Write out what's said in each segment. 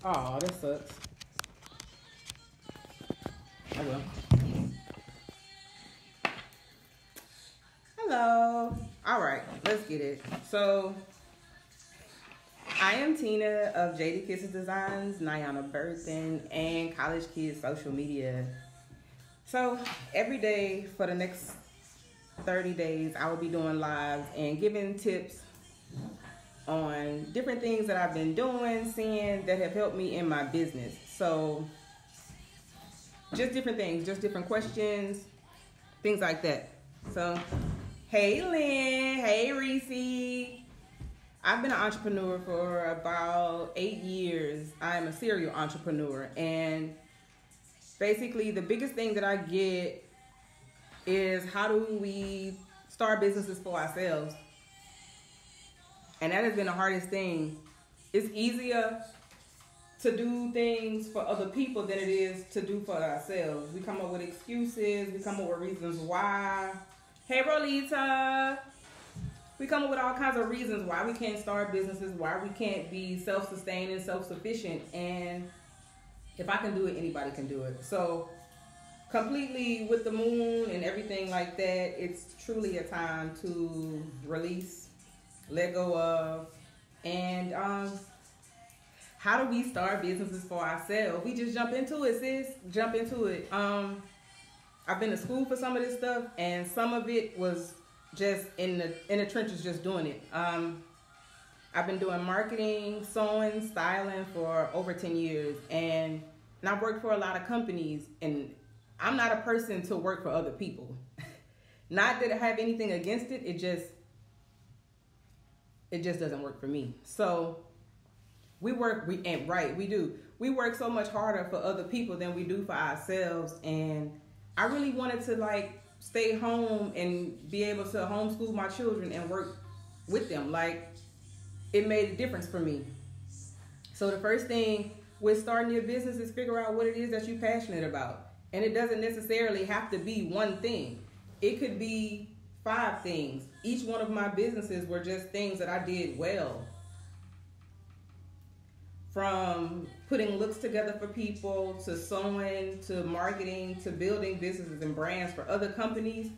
Oh, that sucks. I will. Hello. All right, let's get it. So, I am Tina of Jaded Kisses Designs, Nyana Birthing, and College Kids Social Media. So, every day for the next 30 days, I will be doing lives and giving tips on different things that I've been doing, seeing that have helped me in my business. So, just different things, just different questions, things like that. So, hey Lynn, hey Reese. I've been an entrepreneur for about 8 years. I'm a serial entrepreneur, and basically the biggest thing that I get is how do we start businesses for ourselves? And that has been the hardest thing. It's easier to do things for other people than it is to do for ourselves. We come up with excuses, we come up with reasons why. Hey Rolita! We come up with all kinds of reasons why we can't start businesses, why we can't be self-sustained and self-sufficient. And if I can do it, anybody can do it. So completely with the moon and everything like that, it's truly a time to release, let go of, and how do we start businesses for ourselves? We just jump into it, sis. Jump into it. I've been to school for some of this stuff, and some of it was just in the trenches, just doing it. I've been doing marketing, sewing, styling for over 10 years, and I've worked for a lot of companies, and I'm not a person to work for other people. Not that I have anything against it, it just doesn't work for me. So we do. We work so much harder for other people than we do for ourselves, and I really wanted to stay home and be able to homeschool my children and work with them. It made a difference for me. So the first thing with starting your business is figure out what it is that you're passionate about. And it doesn't necessarily have to be one thing. It could be 5 things. Each one of my businesses were just things that I did well. From putting looks together for people, to sewing, to marketing, to building businesses and brands for other companies.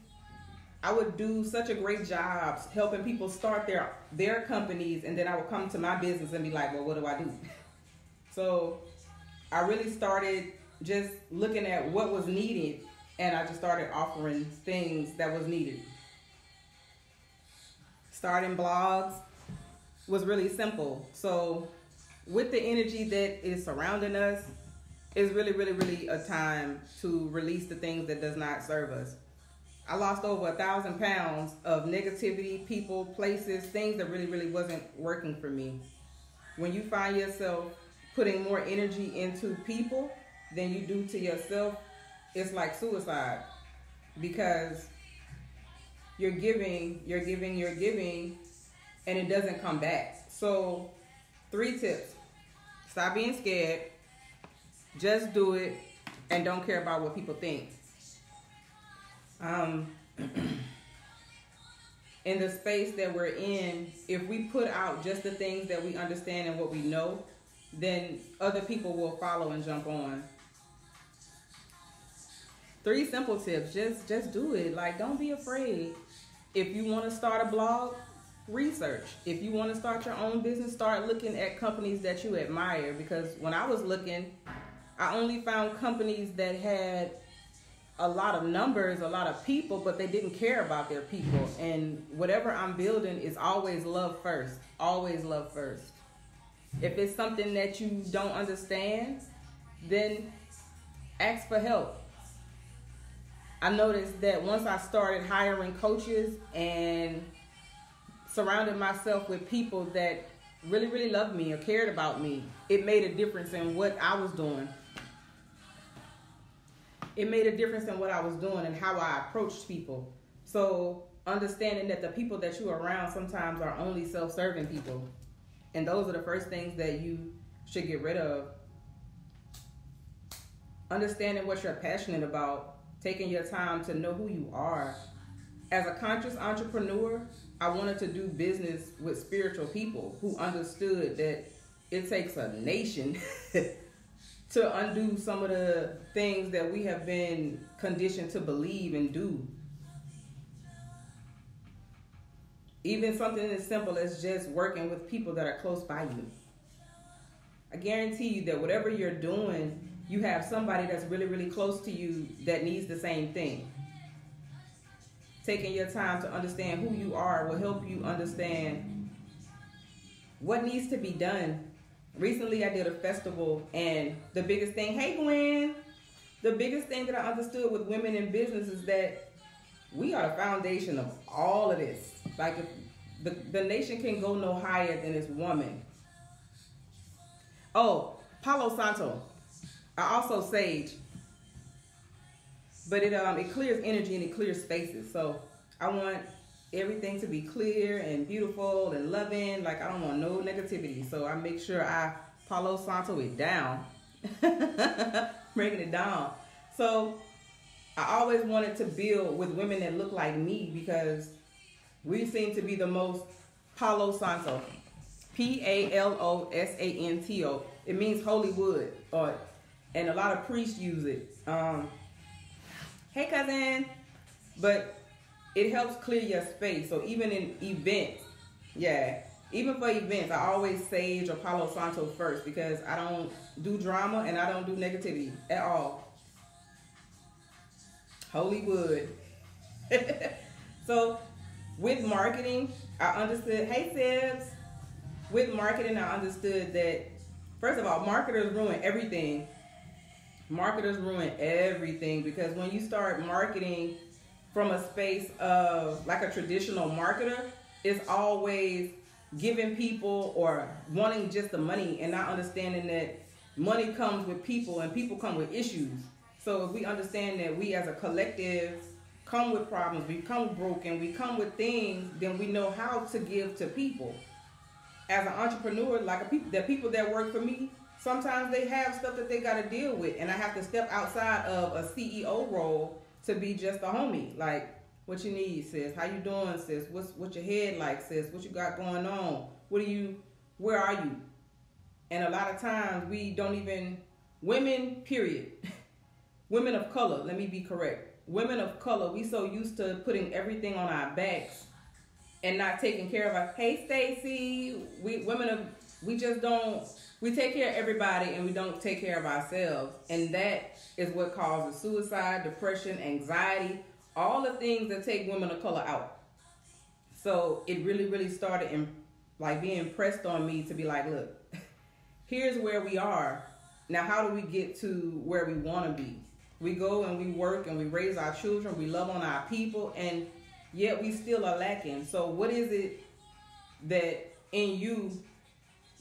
I would do such a great job helping people start their companies, and then I would come to my business and be like, well, what do I do? So I really started just looking at what was needed, and I just started offering things that was needed. Starting blogs was really simple. So with the energy that is surrounding us, it's really, really, really a time to release the things that does not serve us. I lost over 1,000 pounds of negativity, people, places, things that really, really wasn't working for me. When you find yourself putting more energy into people than you do to yourself, it's like suicide, because you're giving, and it doesn't come back. So 3 tips. Stop being scared. Just do it, and don't care about what people think. In the space that we're in, if we put out just the things that we understand and what we know, then other people will follow and jump on. 3 simple tips. Just do it. Don't be afraid. If you want to start a blog, research. If you want to start your own business, start looking at companies that you admire. Because when I was looking, I only found companies that had a lot of numbers, a lot of people, but they didn't care about their people. And whatever I'm building is always love first. Always love first. If it's something that you don't understand, then ask for help. I noticed that once I started hiring coaches and surrounded myself with people that really, really loved me or cared about me, it made a difference in what I was doing. It made a difference in what I was doing and how I approached people. So understanding that the people that you're around sometimes are only self-serving people. And those are the first things that you should get rid of. Understanding what you're passionate about, taking your time to know who you are. As a conscious entrepreneur, I wanted to do business with spiritual people who understood that it takes a nation to undo some of the things that we have been conditioned to believe and do. Even something as simple as just working with people that are close by you. I guarantee you that whatever you're doing, you have somebody that's really, really close to you that needs the same thing. Taking your time to understand who you are will help you understand what needs to be done. Recently, I did a festival, and the biggest thing, hey Gwen, the biggest thing that I understood with women in business is that we are the foundation of all of this. Like, if the nation can go no higher than its woman. Oh, Palo Santo. I also sage. But it clears energy and it clears spaces. So I want everything to be clear and beautiful and loving. Like, I don't want no negativity. So I make sure I Palo Santo it down. Breaking it down. So I always wanted to build with women that look like me because we seem to be the most Palo Santo. Palosanto. It means holy wood. And a lot of priests use it. Hey cousin. But it helps clear your space. So even in events, even for events, I always sage or Palo Santo first because I don't do drama and I don't do negativity at all. Holy wood. So with marketing, I understood, hey Sibs, with marketing, I understood that, first of all, marketers ruin everything. Marketers ruin everything because when you start marketing from a space of like a traditional marketer, it's always giving people or wanting just the money and not understanding that money comes with people and people come with issues. So if we understand that we as a collective come with problems, we come broken, we come with things, then we know how to give to people. As an entrepreneur, like the people that work for me, sometimes they have stuff that they got to deal with, and I have to step outside of a CEO role to be just a homie. Like, what you need, sis? How you doing, sis? What's your head like, sis? What you got going on? Where are you? And a lot of times we don't even, women, period. Women of color, let me be correct. Women of color, we so used to putting everything on our backs and not taking care of our, hey Stacy, we take care of everybody and we don't take care of ourselves. And that is what causes suicide, depression, anxiety, all the things that take women of color out. So it really, really started being impressed on me to be like, look, here's where we are. Now, how do we get to where we want to be? We go and we work and we raise our children, we love on our people, and yet we still are lacking. So what is it that in you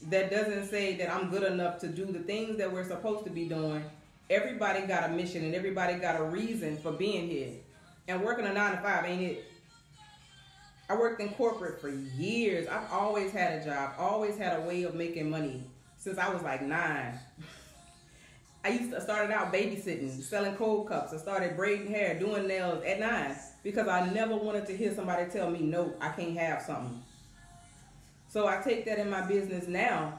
that doesn't say that I'm good enough to do the things that we're supposed to be doing? Everybody got a mission and everybody got a reason for being here. And working a 9-to-5 ain't it. I worked in corporate for years. I've always had a job, always had a way of making money since I was like 9. I started out babysitting, selling cold cups. I started braiding hair, doing nails at 9 because I never wanted to hear somebody tell me, no, I can't have something. So I take that in my business now.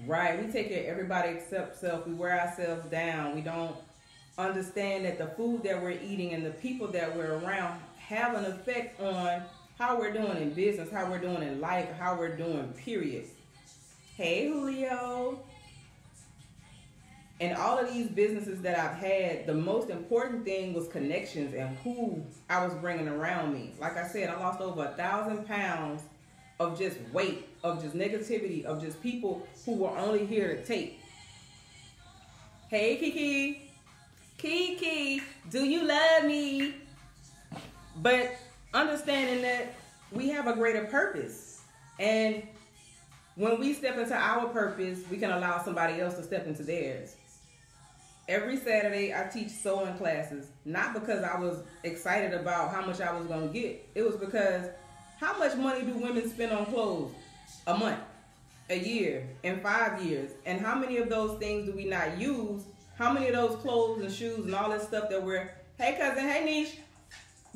Right, we take care of everybody except self. We wear ourselves down. We don't understand that the food that we're eating and the people that we're around have an effect on how we're doing in business, how we're doing in life, how we're doing, period. Hey, Julio. And all of these businesses that I've had, the most important thing was connections and who I was bringing around me. Like I said, I lost over 1,000 pounds of just weight, of just negativity, of just people who were only here to take. Hey, Kiki. Kiki, do you love me? But understanding that we have a greater purpose. And when we step into our purpose, we can allow somebody else to step into theirs. Every Saturday, I teach sewing classes, not because I was excited about how much I was going to get. It was because how much money do women spend on clothes a month, a year, in 5 years? And how many of those things do we not use? How many of those clothes and shoes and all that stuff that we're, hey cousin, hey niche.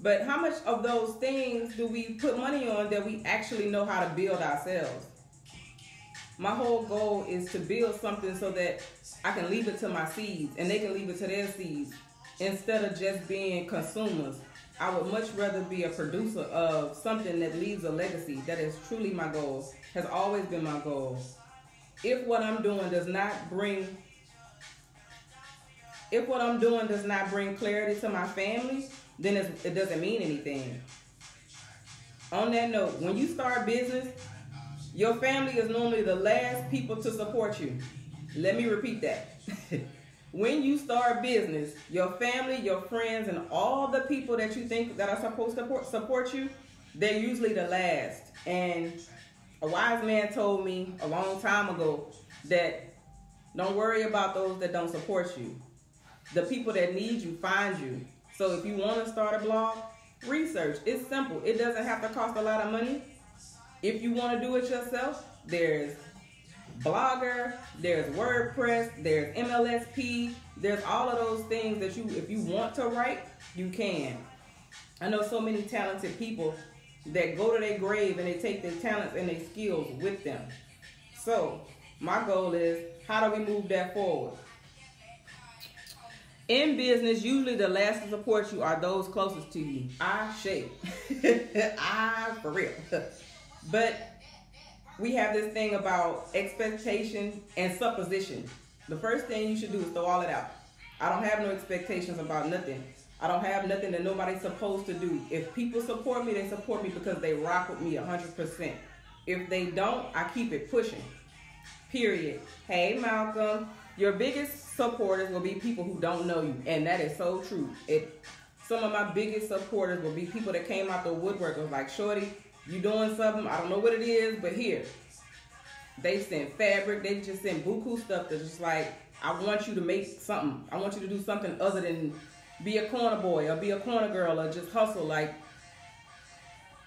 But how much of those things do we put money on that we actually know how to build ourselves? My whole goal is to build something so that I can leave it to my seeds and they can leave it to their seeds instead of just being consumers. I would much rather be a producer of something that leaves a legacy. That is truly my goal, has always been my goal. If what I'm doing does not bring clarity to my family, then it doesn't mean anything. On that note, when you start business, your family is normally the last people to support you. Let me repeat that. When you start business, your family, your friends, and all the people that you think that are supposed to support you, they're usually the last. And a wise man told me a long time ago that don't worry about those that don't support you. The people that need you find you. So if you want to start a blog, research. It's simple. It doesn't have to cost a lot of money. If you want to do it yourself, there's Blogger, there's WordPress, there's MLSP, there's all of those things that if you want to write, you can. I know so many talented people that go to their grave and they take their talents and their skills with them. So my goal is, how do we move that forward? In business, usually the last to support you are those closest to you. For real. But we have this thing about expectation and supposition. The first thing you should do is throw all it out. I don't have no expectations about nothing. I don't have nothing that nobody's supposed to do. If people support me, they support me because they rock with me 100%. If they don't, I keep it pushing. Period. Hey, Malcolm. Your biggest supporters will be people who don't know you. And that is so true. Some of my biggest supporters will be people that came out the woodwork and was like, shorty, you doing something? I don't know what it is, but here. They send fabric. They just send buku stuff that's just like, I want you to make something. I want you to do something other than be a corner boy or be a corner girl or just hustle. Like,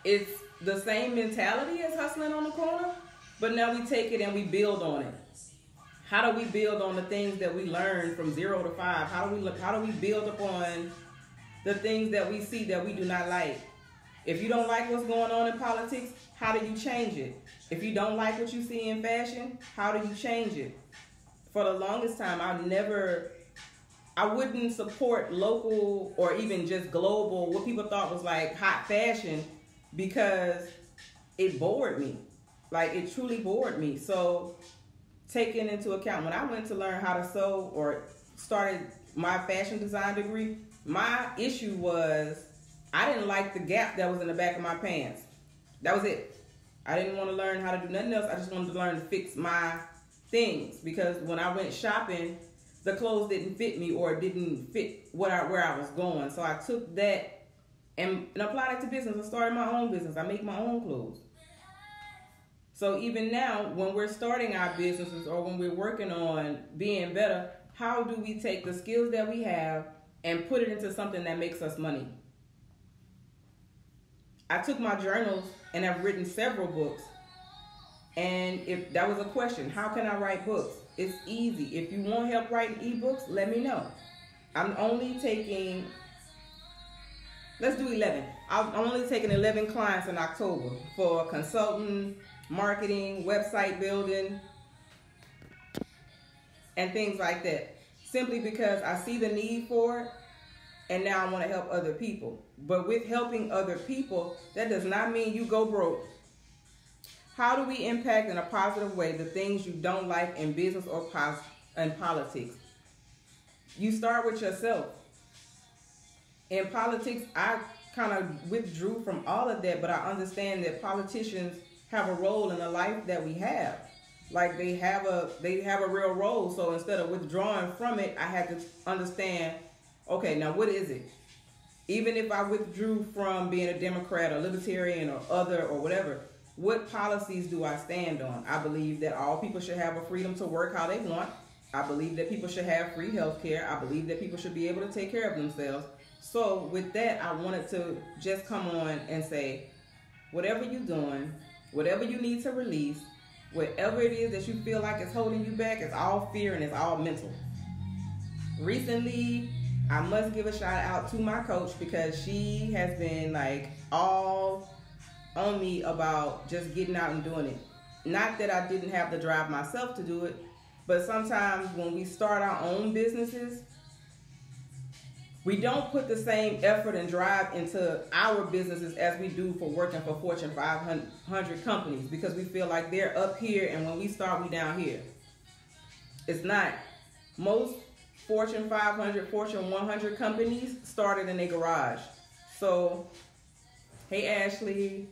it's the same mentality as hustling on the corner, but now we take it and we build on it. How do we build on the things that we learned from 0 to 5? How do we build upon the things that we see that we do not like? If you don't like what's going on in politics, how do you change it? If you don't like what you see in fashion, how do you change it? For the longest time, I wouldn't support local or even just global, what people thought was like hot fashion, because it bored me. Like, it truly bored me. So taking into account, when I went to learn how to sew or started my fashion design degree, my issue was I didn't like the gap that was in the back of my pants. That was it. I didn't want to learn how to do nothing else. I just wanted to learn to fix my things, because when I went shopping, the clothes didn't fit me or didn't fit where I was going. So I took that and applied it to business. I started my own business. I make my own clothes. So even now, when we're starting our businesses or when we're working on being better, how do we take the skills that we have and put it into something that makes us money? I took my journals and I've written several books. And if that was a question, how can I write books? It's easy. If you want help writing ebooks, let me know. I'm only taking, let's do 11. I'm only taking 11 clients in October for consulting, marketing, website building, and things like that. Simply because I see the need for it, and now I want to help other people. But with helping other people, that does not mean you go broke. How do we impact in a positive way the things you don't like in business or in politics? You start with yourself. In politics, I kind of withdrew from all of that, but I understand that politicians have a role in the life that we have. Like, they have a real role. So instead of withdrawing from it, I had to understand, okay, now what is it? Even if I withdrew from being a Democrat or Libertarian or other or whatever, what policies do I stand on? I believe that all people should have a freedom to work how they want. I believe that people should have free health care. I believe that people should be able to take care of themselves. So with that, I wanted to just come on and say, whatever you're doing, whatever you need to release, whatever it is that you feel like is holding you back, it's all fear and it's all mental. Recently, I must give a shout out to my coach, because she has been like all on me about just getting out and doing it. Not that I didn't have the drive myself to do it, but sometimes when we start our own businesses, we don't put the same effort and drive into our businesses as we do for working for Fortune 500 companies, because we feel like they're up here and when we start, we down here. It's not. Most Fortune 500, Fortune 100 companies started in a garage. So, hey Ashley,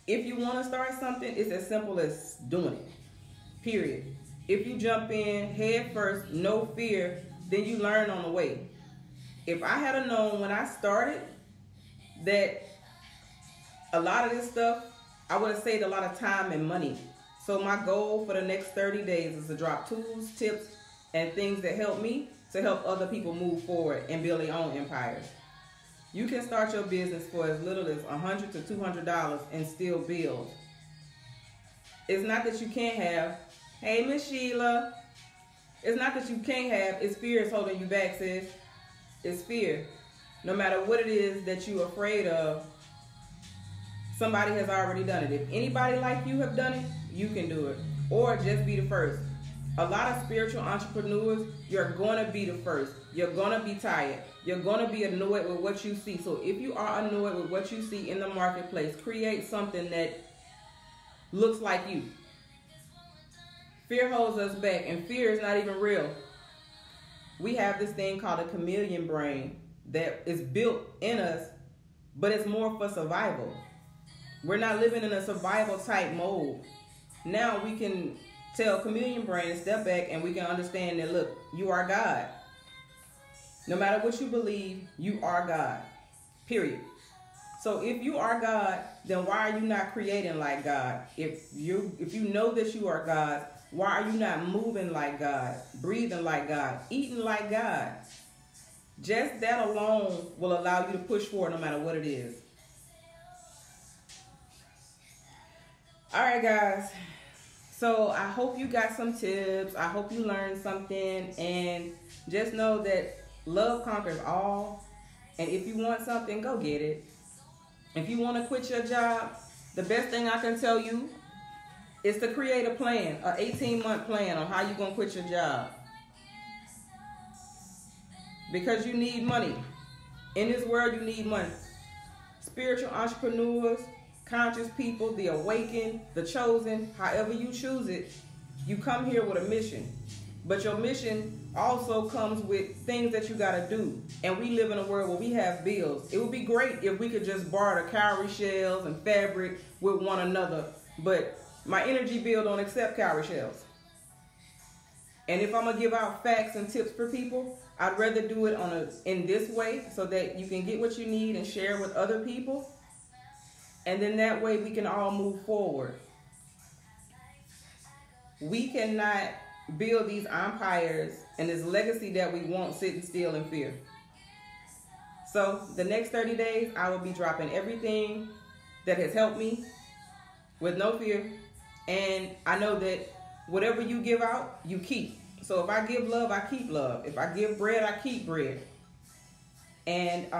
if you want to start something, it's as simple as doing it. Period. If you jump in head first, no fear, then you learn on the way. If I had known when I started that a lot of this stuff, I would have saved a lot of time and money. So my goal for the next 30 days is to drop tools, tips, and things that help me to help other people move forward and build their own empires. You can start your business for as little as $100 to $200 and still build. It's not that you can't have, hey Miss Sheila, it's not that you can't have, it's fear is holding you back, sis. It's fear. No matter what it is that you're afraid of, somebody has already done it. If anybody like you have done it, you can do it. Or just be the first. A lot of spiritual entrepreneurs, you're going to be the first. You're going to be tired. You're going to be annoyed with what you see. So if you are annoyed with what you see in the marketplace, create something that looks like you. Fear holds us back, and fear is not even real. We have this thing called a chameleon brain that is built in us, but it's more for survival. We're not living in a survival type mode. Now we can tell chameleon brain, step back, and we can understand that, look, you are God. No matter what you believe, you are God. Period. So if you are God, then why are you not creating like God? If you know that you are God, why are you not moving like God, breathing like God, eating like God? Just that alone will allow you to push forward no matter what it is. All right, guys. So I hope you got some tips. I hope you learned something. And just know that love conquers all. And if you want something, go get it. If you want to quit your job, the best thing I can tell you is to create a plan, an 18-month plan on how you're going to quit your job. Because you need money. In this world, you need money. Spiritual entrepreneurs, conscious people, the awakened, the chosen, however you choose it, you come here with a mission. But your mission also comes with things that you got to do. And we live in a world where we have bills. It would be great if we could just barter cowrie shells and fabric with one another. But my energy bill don't accept cowrie shells. And if I'm going to give out facts and tips for people, I'd rather do it in this way so that you can get what you need and share with other people. And then that way we can all move forward. We cannot build these empires and this legacy that we want sitting still in fear. So the next 30 days, I will be dropping everything that has helped me with no fear. And I know that whatever you give out, you keep. So if I give love, I keep love. If I give bread, I keep bread. And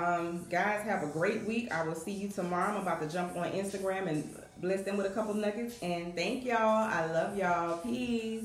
guys, have a great week. I will see you tomorrow. I'm about to jump on Instagram and bless them with a couple nuggets. And thank y'all. I love y'all. Peace.